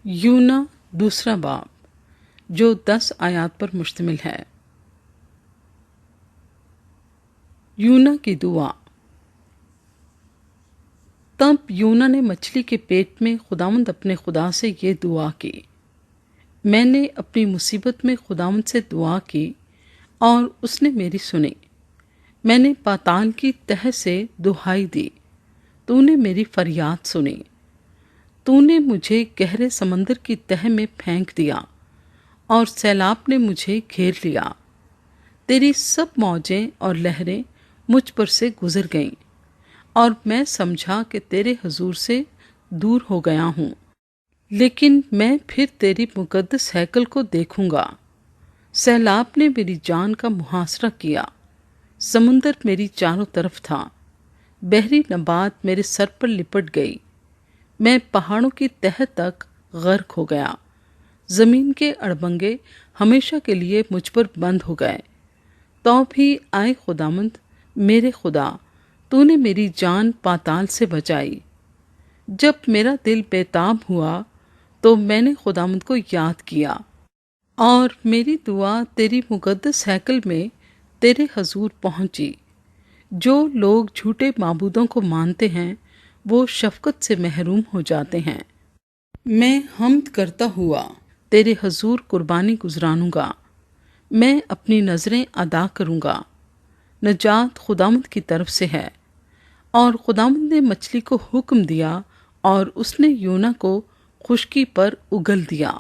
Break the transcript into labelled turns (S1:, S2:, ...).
S1: یونا دوسرا باب جو 10 آیات پر مشتمل ہے۔ یونا کی دعا۔ تب یونا نے مچھلی کے پیٹ میں خداوند اپنے خدا سے یہ دعا کی، میں نے اپنی مصیبت میں خداوند سے دعا کی اور اس نے میری سنی۔ میں نے پاتال کی تہ سے دہائی دی، تو نے میری فریاد سنی۔ تو نے مجھے گہرے سمندر کی تہ میں پھینک دیا اور سیلاب نے مجھے گھیر لیا۔ تیری سب موجیں اور لہریں مجھ پر سے گزر گئیں اور میں سمجھا کہ تیرے حضور سے دور ہو گیا ہوں، لیکن میں پھر تیری مقدس ہیکل کو دیکھوں گا۔ سیلاب نے میری جان کا محاصرہ کیا، سمندر میری چاروں طرف تھا، بحری نبات میرے سر پر لپٹ گئی، میں پہاڑوں کی تہہ تک غرق ہو گیا، زمین کے اڑبنگے ہمیشہ کے لیے مجھ پر بند ہو گئے۔ تو بھی آئے خداوند میرے خدا، تو نے میری جان پاتال سے بچائی۔ جب میرا دل بےتاب ہوا تو میں نے خداوند کو یاد کیا اور میری دعا تیری مقدس ہیکل میں تیرے حضور پہنچی۔ جو لوگ جھوٹے معبودوں کو مانتے ہیں وہ شفقت سے محروم ہو جاتے ہیں۔ میں حمد کرتا ہوا تیرے حضور قربانی گزرانوں گا، میں اپنی نظریں ادا کروں گا۔ نجات خداوند کی طرف سے ہے۔ اور خداوند نے مچھلی کو حکم دیا اور اس نے یونا کو خشکی پر اگل دیا۔